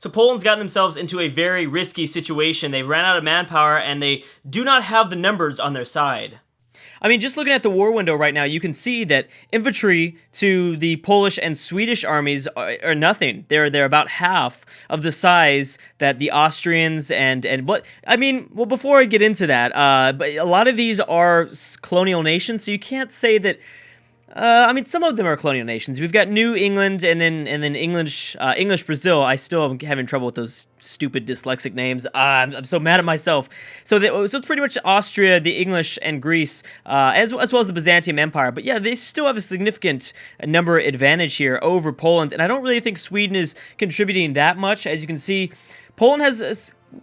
So Poland's gotten themselves into a very risky situation. They ran out of manpower and they do not have the numbers on their side. I mean, just looking at the war window right now, you can see that infantry to the Polish and Swedish armies are nothing. They're about half of the size that the Austrians and what I mean. Well, before I get into that, but a lot of these are colonial nations, so you can't say that. I mean, some of them are colonial nations. We've got New England and then English Brazil. I still am having trouble with those stupid dyslexic names. I'm so mad at myself. So it's pretty much Austria, the English, and Greece, as well as the Byzantium Empire. But yeah, they still have a significant number advantage here over Poland, and I don't really think Sweden is contributing that much. As you can see, Poland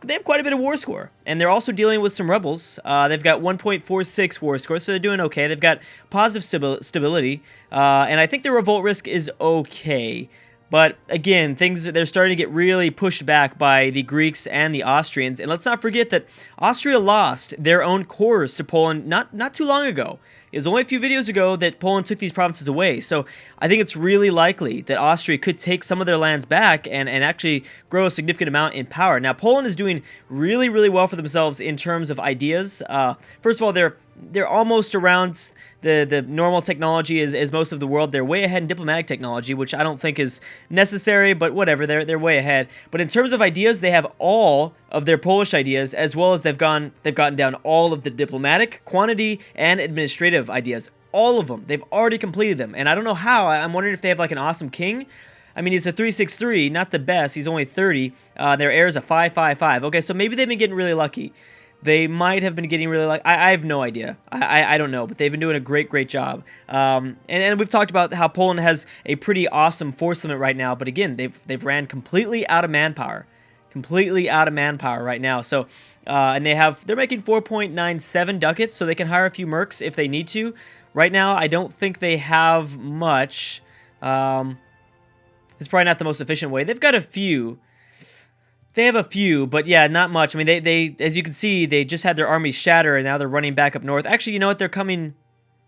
they have quite a bit of war score, and they're also dealing with some rebels. They've got 1.46 war score, so they're doing okay. They've got positive stability, and I think their revolt risk is okay. But again, they're starting to get really pushed back by the Greeks and the Austrians. And let's not forget that Austria lost their own cores to Poland not too long ago. It was only a few videos ago that Poland took these provinces away. So I think it's really likely that Austria could take some of their lands back and actually grow a significant amount in power. Now, Poland is doing really, really well for themselves in terms of ideas. First of all, they're almost around the normal technology as most of the world. They're way ahead in diplomatic technology, which I don't think is necessary, but whatever, they're way ahead. But in terms of ideas, they have all of their Polish ideas, as well as they've gotten down all of the diplomatic, quantity, and administrative ideas. All of them. They've already completed them, and I don't know how. I'm wondering if they have like an awesome king. I mean, he's a 363, not the best. He's only 30. Their heir is a 555. Okay, so maybe they've been getting really lucky. They might have been getting really lucky. I have no idea. I don't know, but they've been doing a great job. And we've talked about how Poland has a pretty awesome force limit right now, but again, they've ran completely out of manpower. Completely out of manpower right now. So, and they're making 4.97 ducats, so they can hire a few mercs if they need to. Right now, I don't think they have much. It's probably not the most efficient way. They've got a few. They have a few, but yeah, not much. I mean, they as you can see, they just had their armies shatter, and now they're running back up north. Actually, you know what? They're coming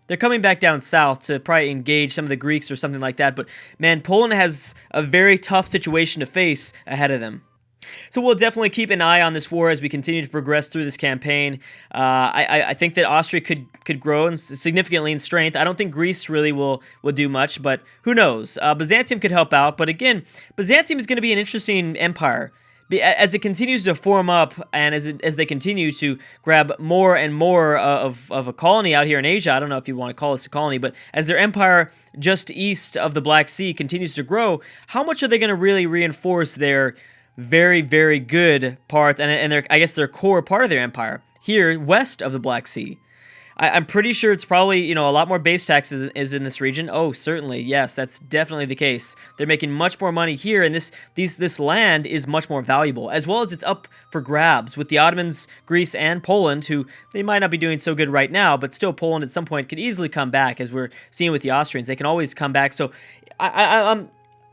back down south to probably engage some of the Greeks or something like that. But man, Poland has a very tough situation to face ahead of them. So we'll definitely keep an eye on this war as we continue to progress through this campaign. I think that Austria could grow significantly in strength. I don't think Greece really will do much, but who knows? Byzantium could help out, but again, Byzantium is going to be an interesting empire. As it continues to form up and as they continue to grab more and more of a colony out here in Asia, I don't know if you want to call this a colony, but as their empire just east of the Black Sea continues to grow, how much are they going to really reinforce their very, very good parts and I guess their core part of their empire here west of the Black Sea? I'm pretty sure it's probably, a lot more base taxes is in this region. Oh, certainly, yes, that's definitely the case. They're making much more money here, and this land is much more valuable, as well as it's up for grabs with the Ottomans, Greece, and Poland, who they might not be doing so good right now, but still Poland at some point could easily come back, as we're seeing with the Austrians. They can always come back, so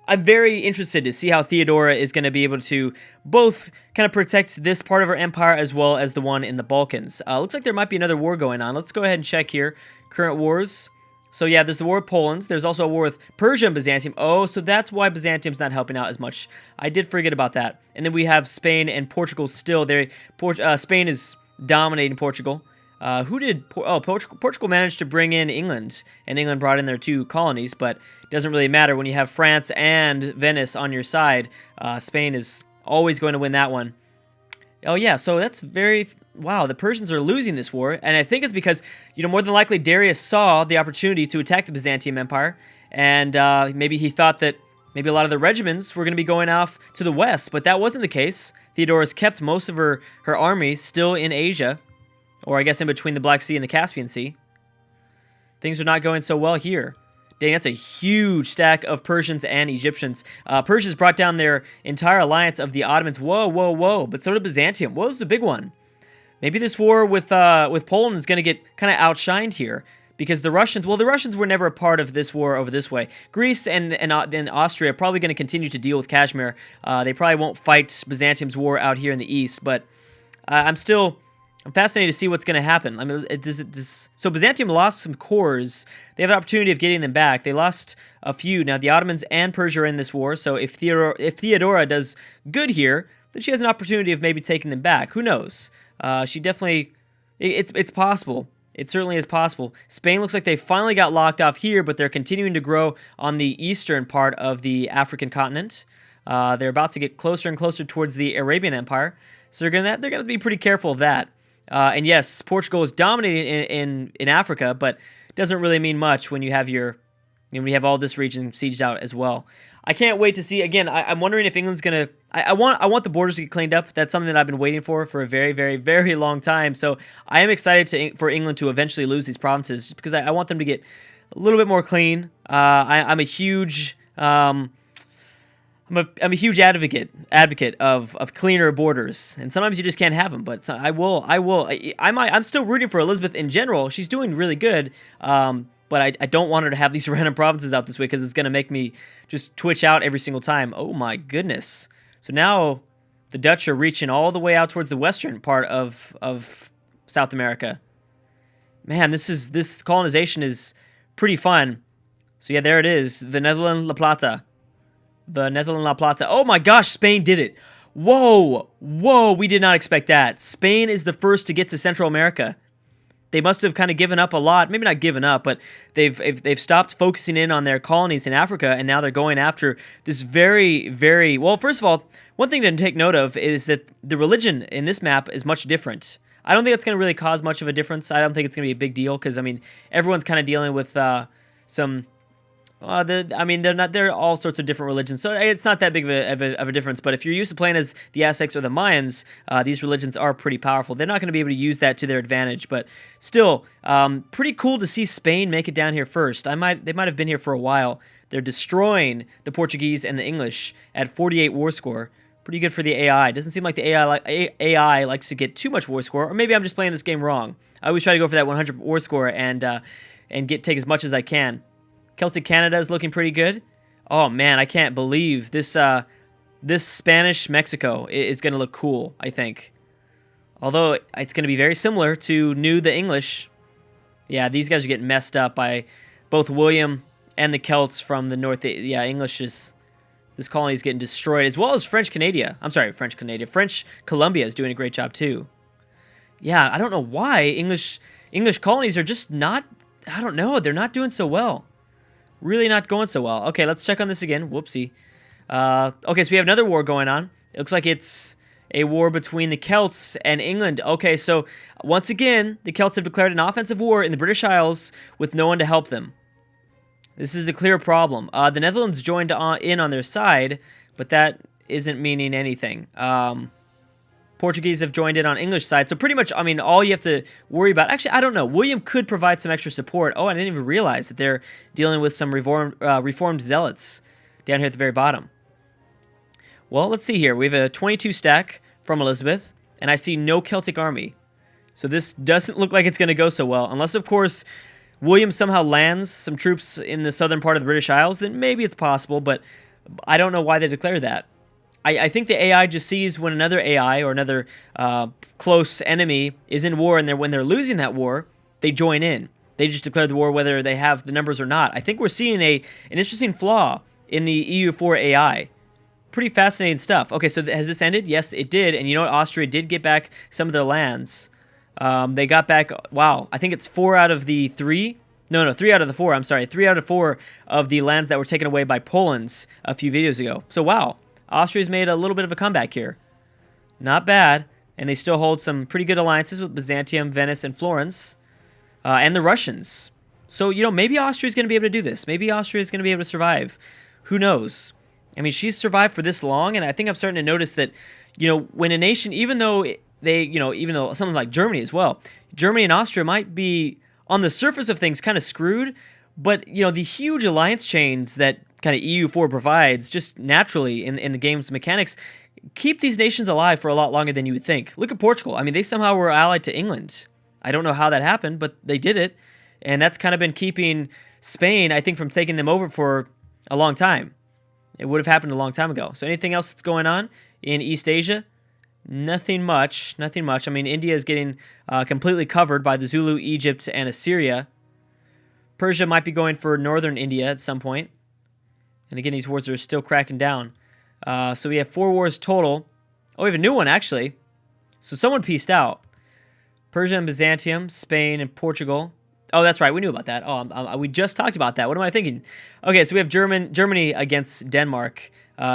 I'm very interested to see how Theodora is going to be able to both kind of protect this part of her empire as well as the one in the Balkans. Looks like there might be another war going on. Let's go ahead and check here. Current wars. So yeah, there's the war with Poland. There's also a war with Persia and Byzantium. Oh, so that's why Byzantium's not helping out as much. I did forget about that. And then we have Spain and Portugal still. Spain is dominating Portugal. Portugal managed to bring in England, and England brought in their 2 colonies, but it doesn't really matter when you have France and Venice on your side. Spain is always going to win that one. Oh yeah, so that's wow, the Persians are losing this war, and I think it's because, more than likely Darius saw the opportunity to attack the Byzantium Empire, and maybe he thought that maybe a lot of the regiments were going to be going off to the west, but that wasn't the case. Theodora's kept most of her army still in Asia, or I guess in between the Black Sea and the Caspian Sea. Things are not going so well here. Dang, that's a huge stack of Persians and Egyptians. Persia's brought down their entire alliance of the Ottomans. Whoa. But so did Byzantium. Whoa, this is a big one. Maybe this war with Poland is going to get kind of outshined here. Because the Russians were never a part of this war over this way. Greece and Austria are probably going to continue to deal with Kashmir. They probably won't fight Byzantium's war out here in the east. But I'm still I'm fascinated to see what's going to happen. I mean, so Byzantium lost some cores. They have an opportunity of getting them back. They lost a few. Now, the Ottomans and Persia are in this war, so if Theodora does good here, then she has an opportunity of maybe taking them back. Who knows? She definitely... It's possible. It certainly is possible. Spain looks like they finally got locked off here, but they're continuing to grow on the eastern part of the African continent. They're about to get closer and closer towards the Arabian Empire, so they're gonna be pretty careful of that. And yes, Portugal is dominating in Africa, but it doesn't really mean much when you have all this region sieged out as well. I can't wait to see. Again, I'm wondering if England's gonna. I want the borders to get cleaned up. That's something that I've been waiting for a very, very, very long time. So I am excited for England to eventually lose these provinces, just because I want them to get a little bit more clean. I'm a huge. I'm a huge advocate of cleaner borders, and sometimes you just can't have them. But I'm still rooting for Elizabeth in general. She's doing really good, but I don't want her to have these random provinces out this way, because it's going to make me just twitch out every single time. Oh my goodness! So now the Dutch are reaching all the way out towards the western part of South America. Man, this colonization is pretty fun. So yeah, there it is, the Netherlands La Plata. The Netherlands La Plata. Oh my gosh, Spain did it. Whoa, we did not expect that. Spain is the first to get to Central America. They must have kind of given up a lot. Maybe not given up, but they've stopped focusing in on their colonies in Africa, and now they're going after this very, very... Well, first of all, one thing to take note of is that the religion in this map is much different. I don't think it's going to really cause much of a difference. I don't think it's going to be a big deal, because, I mean, everyone's kind of dealing with some... they're all sorts of different religions, so it's not that big of a difference. But if you're used to playing as the Aztecs or the Mayans, these religions are pretty powerful. They're not going to be able to use that to their advantage, but still, pretty cool to see Spain make it down here first. They might have been here for a while. They're destroying the Portuguese and the English at 48 war score. Pretty good for the AI. Doesn't seem like the AI likes to get too much war score, or maybe I'm just playing this game wrong. I always try to go for that 100 war score and take as much as I can. Celtic Canada is looking pretty good. Oh man, I can't believe this Spanish Mexico is going to look cool, I think. Although it's going to be very similar to the English. Yeah, these guys are getting messed up by both William and the Celts from the north. Yeah, this colony is getting destroyed, as well as French Colombia is doing a great job too. Yeah, I don't know why English colonies are just not, I don't know, they're not doing so well. Really not going so well. Okay, let's check on this again. Whoopsie. Okay, so we have another war going on. It looks like it's a war between the Celts and England. Okay, so once again, the Celts have declared an offensive war in the British Isles with no one to help them. This is a clear problem. The Netherlands joined in on their side, but that isn't meaning anything. Portuguese have joined in on English side. So pretty much, I mean, all you have to worry about... Actually, I don't know. William could provide some extra support. Oh, I didn't even realize that they're dealing with some reformed zealots down here at the very bottom. Well, let's see here. We have a 22 stack from Elizabeth, and I see no Celtic army. So this doesn't look like it's going to go so well. Unless, of course, William somehow lands some troops in the southern part of the British Isles, then maybe it's possible, but I don't know why they declared that. I think the AI just sees when another AI or another close enemy is in war, and when they're losing that war, they join in. They just declare the war whether they have the numbers or not. I think we're seeing an interesting flaw in the EU4 AI. Pretty fascinating stuff. Okay, so has this ended? Yes, it did. And you know what? Austria did get back some of their lands. They got back, wow, I think it's 4 out of the 3. No, 3 out of the 4. I'm sorry, 3 out of 4 of the lands that were taken away by Poland a few videos ago. So, wow. Austria's made a little bit of a comeback here. Not bad. And they still hold some pretty good alliances with Byzantium, Venice, and Florence. And the Russians. So, you know, maybe Austria's going to be able to do this. Maybe Austria's going to be able to survive. Who knows? I mean, she's survived for this long, and I think I'm starting to notice that, you know, when a nation, even though something like Germany as well, Germany and Austria might be, on the surface of things, kind of screwed, but, you know, the huge alliance chains that kind of EU4 provides just naturally in the game's mechanics keep these nations alive for a lot longer than you would think. Look at Portugal. I mean, they somehow were allied to England. I don't know how that happened, but they did it, and that's kind of been keeping Spain, I think, from taking them over for a long time. It would have happened a long time ago. So anything else that's going on in East Asia? Nothing much. Nothing much. I mean, India is getting completely covered by the Zulu, Egypt, and Assyria. Persia might be going for northern India at some point. And again, these wars are still cracking down. So we have 4 wars total. Oh, we have a new one, actually. So someone pieced out. Persia and Byzantium, Spain and Portugal. Oh, that's right. We knew about that. Oh, we just talked about that. What am I thinking? Okay, so we have Germany against Denmark.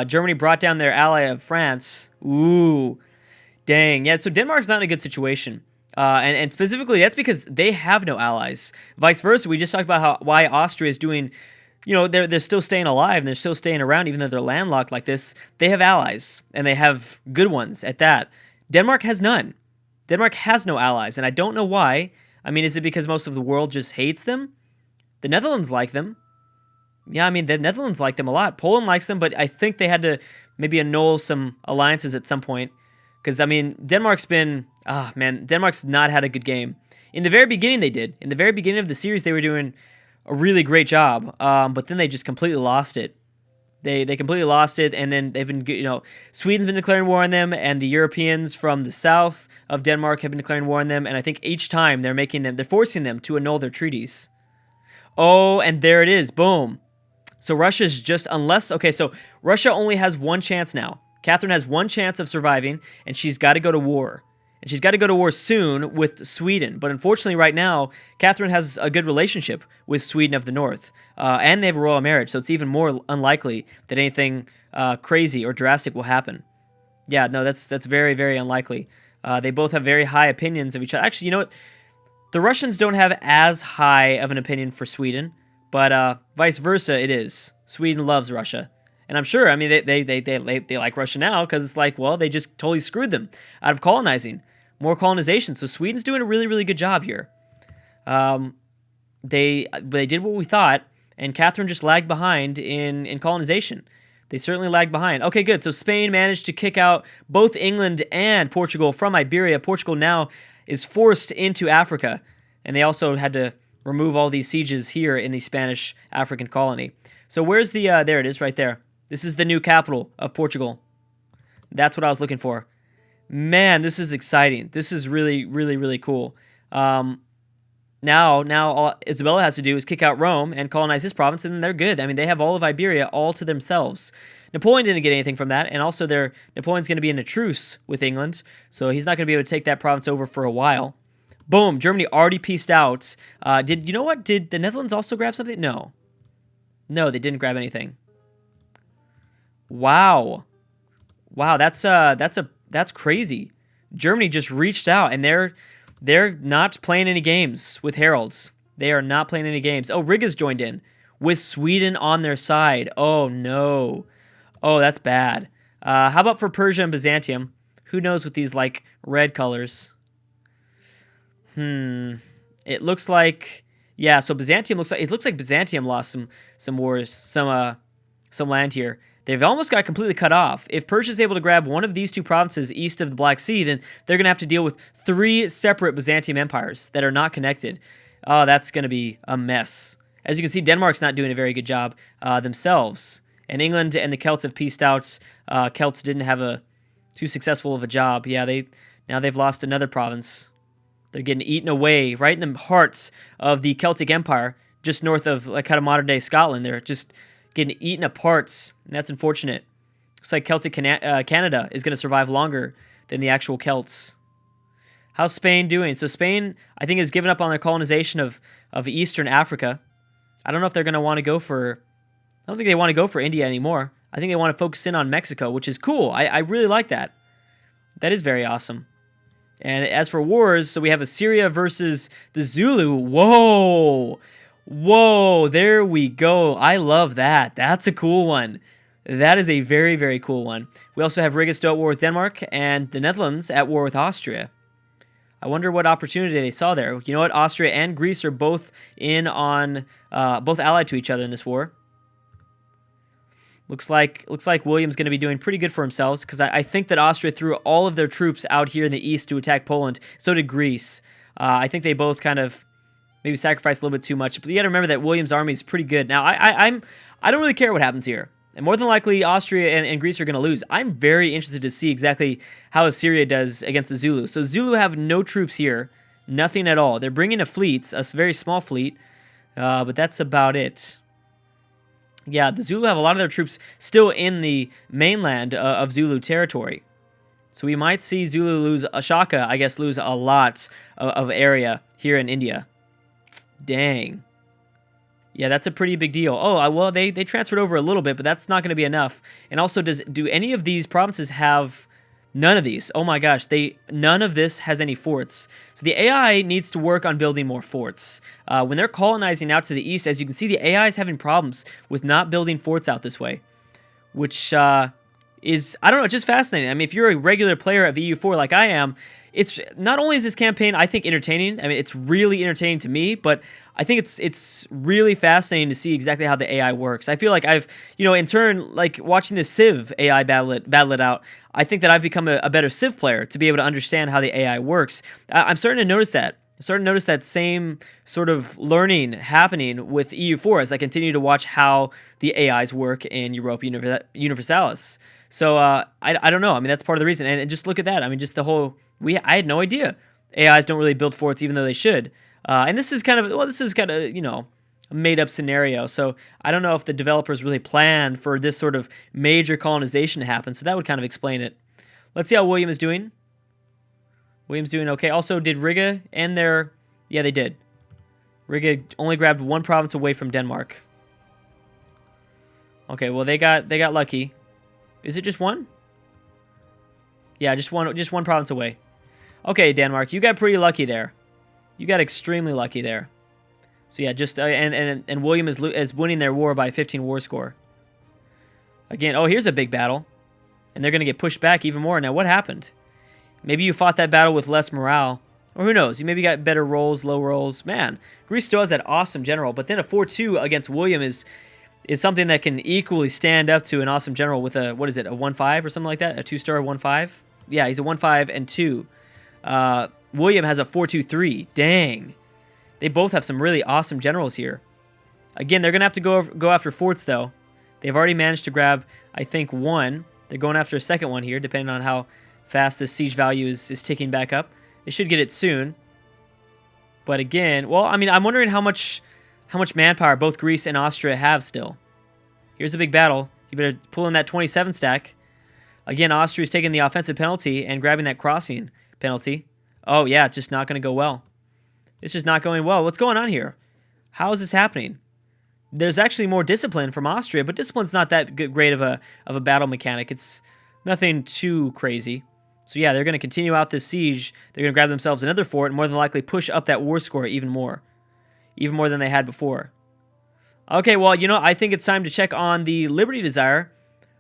Germany brought down their ally of France. Ooh, dang. Yeah, so Denmark's not in a good situation. And specifically, that's because they have no allies. Vice versa, we just talked about why Austria is doing, they're still staying alive and they're still staying around even though they're landlocked like this. They have allies, and they have good ones at that. Denmark has none. Denmark has no allies, and I don't know why. I mean, is it because most of the world just hates them? The Netherlands like them. Yeah, I mean, the Netherlands like them a lot. Poland likes them, but I think they had to maybe annul some alliances at some point. Because, I mean, Denmark's not had a good game. In the very beginning, they did. In the very beginning of the series, they were doing a really great job. But then they just completely lost it. They completely lost it, and then they've been, Sweden's been declaring war on them, and the Europeans from the south of Denmark have been declaring war on them, and I think each time they're forcing them to annul their treaties. Oh, and there it is, boom. So Russia's just, so Russia only has one chance now. Catherine has one chance of surviving, and she's got to go to war. And she's got to go to war soon with Sweden. But unfortunately, right now, Catherine has a good relationship with Sweden of the North. And they have a royal marriage, so it's even more unlikely that anything crazy or drastic will happen. Yeah, no, that's very, very unlikely. They both have very high opinions of each other. Actually, you know what? The Russians don't have as high of an opinion for Sweden, but vice versa, it is. Sweden loves Russia. And I'm sure, I mean, they like Russia now because it's like, well, they just totally screwed them out of colonizing. More colonization. So Sweden's doing a really, really good job here. They did what we thought, and Catherine just lagged behind in colonization. They certainly lagged behind. Okay, good. So Spain managed to kick out both England and Portugal from Iberia. Portugal now is forced into Africa, and they also had to remove all these sieges here in the Spanish African colony. So where's the, there it is right there. This is the new capital of Portugal. That's what I was looking for. Man, this is exciting. This is really, really, really cool. Now all Isabella has to do is kick out Rome and colonize his province, and then they're good. I mean, they have all of Iberia all to themselves. Napoleon didn't get anything from that, and also Napoleon's going to be in a truce with England, so he's not going to be able to take that province over for a while. Boom, Germany already pieced out. Did the Netherlands also grab something? No, they didn't grab anything. Wow, that's crazy. Germany just reached out, and they're not playing any games with heralds. They are not playing any games. Oh, Riga's joined in with Sweden on their side. Oh no. Oh, that's bad. How about for Persia and Byzantium? Who knows with these like red colors? It looks like, yeah. So Byzantium looks like Byzantium lost some wars, some land here. They've almost got completely cut off. If Persia's able to grab one of these two provinces east of the Black Sea, then they're going to have to deal with 3 separate Byzantium empires that are not connected. Oh, that's going to be a mess. As you can see, Denmark's not doing a very good job themselves. And England and the Celts have pieced out. Celts didn't have too successful of a job. Yeah, now they've lost another province. They're getting eaten away right in the hearts of the Celtic Empire, just north of like kind of modern-day Scotland. They're just getting eaten apart, and that's unfortunate. Looks like Celtic Canada is going to survive longer than the actual Celts. How's Spain doing? So Spain, I think, has given up on their colonization of Eastern Africa. I don't know if they're going to want to go for... I don't think they want to go for India anymore. I think they want to focus in on Mexico, which is cool. I really like that. That is very awesome. And as for wars, so we have Assyria versus the Zulu. Whoa, there we go. I love that. That's a cool one. That is a very, very cool one. We also have Riga still at war with Denmark and the Netherlands at war with Austria. I wonder what opportunity they saw there. You know what? Austria and Greece are both both allied to each other in this war. Looks like William's going to be doing pretty good for themselves because I think that Austria threw all of their troops out here in the east to attack Poland. So did Greece. I think they both kind of maybe sacrificed a little bit too much. But you got to remember that William's army is pretty good. Now, I don't really care what happens here. And more than likely, Austria and Greece are going to lose. I'm very interested to see exactly how Assyria does against the Zulu. So Zulu have no troops here. Nothing at all. They're bringing a fleet, a very small fleet. But that's about it. Yeah, the Zulu have a lot of their troops still in the mainland of Zulu territory. So we might see Zulu lose, Ashaka, I guess, lose a lot of area here in India. Dang. Yeah, that's a pretty big deal. Oh, well, they transferred over a little bit, but that's not going to be enough. And also, do any of these provinces have none of these? Oh my gosh, none of this has any forts. So the AI needs to work on building more forts. When they're colonizing out to the east, as you can see, the AI is having problems with not building forts out this way, which is, I don't know, just fascinating. I mean, if you're a regular player of EU4 like I am, it's not only is this campaign, I think, entertaining. I mean, it's really entertaining to me, but I think it's really fascinating to see exactly how the AI works. I feel like I've, in turn, like watching the Civ AI battle it out, I think that I've become a better Civ player to be able to understand how the AI works. I'm starting to notice that. I'm starting to notice that same sort of learning happening with EU4 as I continue to watch how the AIs work in Europa Universalis. So I don't know. I mean, that's part of the reason. And just look at that. I mean, just the whole... I had no idea AIs don't really build forts even though they should. And this is kind of, a made-up scenario. So I don't know if the developers really planned for this sort of major colonization to happen. So that would kind of explain it. Let's see how William is doing. William's doing okay. Also, did Riga end their... Yeah, they did. Riga only grabbed one province away from Denmark. Okay, well, they got lucky. Is it just one? Yeah, just one province away. Okay, Denmark, you got pretty lucky there. You got extremely lucky there. So yeah, just and William is winning their war by 15 war score. Again, oh, here's a big battle, and they're gonna get pushed back even more. Now, what happened? Maybe you fought that battle with less morale, or who knows? You maybe got better rolls, low rolls. Man, Greece still has that awesome general, but then a 4-2 against William is something that can equally stand up to an awesome general with a, what is it, a 1-5 or something like that? A 2-star 1-5? Yeah, he's a 1-5 and 2. William has a 4-2-3. Dang. They both have some really awesome generals here. Again, they're going to have to go after forts, though. They've already managed to grab, I think, one. They're going after a second one here, depending on how fast this siege value is ticking back up. They should get it soon. But again, well, I mean, I'm wondering how much manpower both Greece and Austria have still. Here's a big battle. You better pull in that 27 stack. Again, Austria's taking the offensive penalty and grabbing that crossing penalty. Oh, yeah, it's just not going to go well. It's just not going well. What's going on here? How is this happening? There's actually more discipline from Austria, but discipline's not that great of a battle mechanic. It's nothing too crazy. So yeah, they're going to continue out this siege. They're going to grab themselves another fort and more than likely push up that war score even more than they had before. Okay, well, I think it's time to check on the liberty desire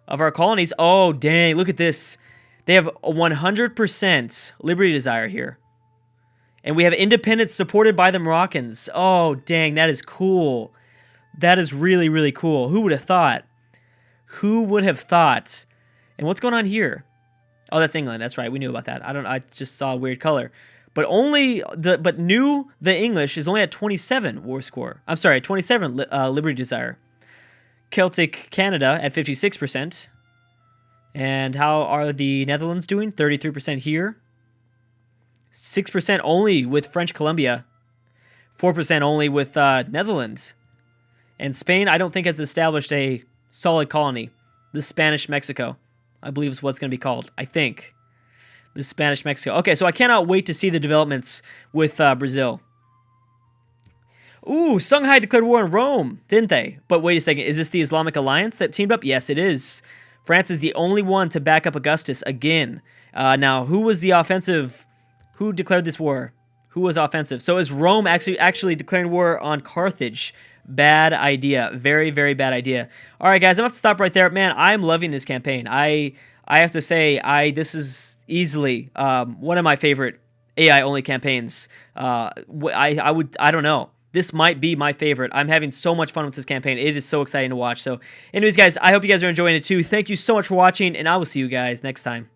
of our colonies. Oh, dang, look at this. They have a 100% liberty desire here. And we have independence supported by the Moroccans. Oh, dang, that is cool. That is really, really cool. Who would have thought? Who would have thought? And what's going on here? Oh, that's England. That's right. We knew about that. I just saw a weird color. But the English is only at 27 war score. I'm sorry, 27 liberty desire. Celtic Canada at 56%. And how are the Netherlands doing? 33% here. 6% only with French Columbia. 4% only with Netherlands. And Spain, I don't think, has established a solid colony. The Spanish Mexico, I believe, is what's going to be called. I think. The Spanish Mexico. Okay, so I cannot wait to see the developments with Brazil. Ooh, Songhai declared war on Rome, didn't they? But wait a second, is this the Islamic Alliance that teamed up? Yes, it is. France is the only one to back up Augustus again. Now, who was the offensive? Who declared this war? Who was offensive? So is Rome actually declaring war on Carthage? Bad idea. Very, very bad idea. All right, guys, I'm going to have to stop right there. Man, I'm loving this campaign. I have to say, this is easily one of my favorite AI-only campaigns. I don't know. This might be my favorite. I'm having so much fun with this campaign. It is so exciting to watch. So anyways, guys, I hope you guys are enjoying it too. Thank you so much for watching, and I will see you guys next time.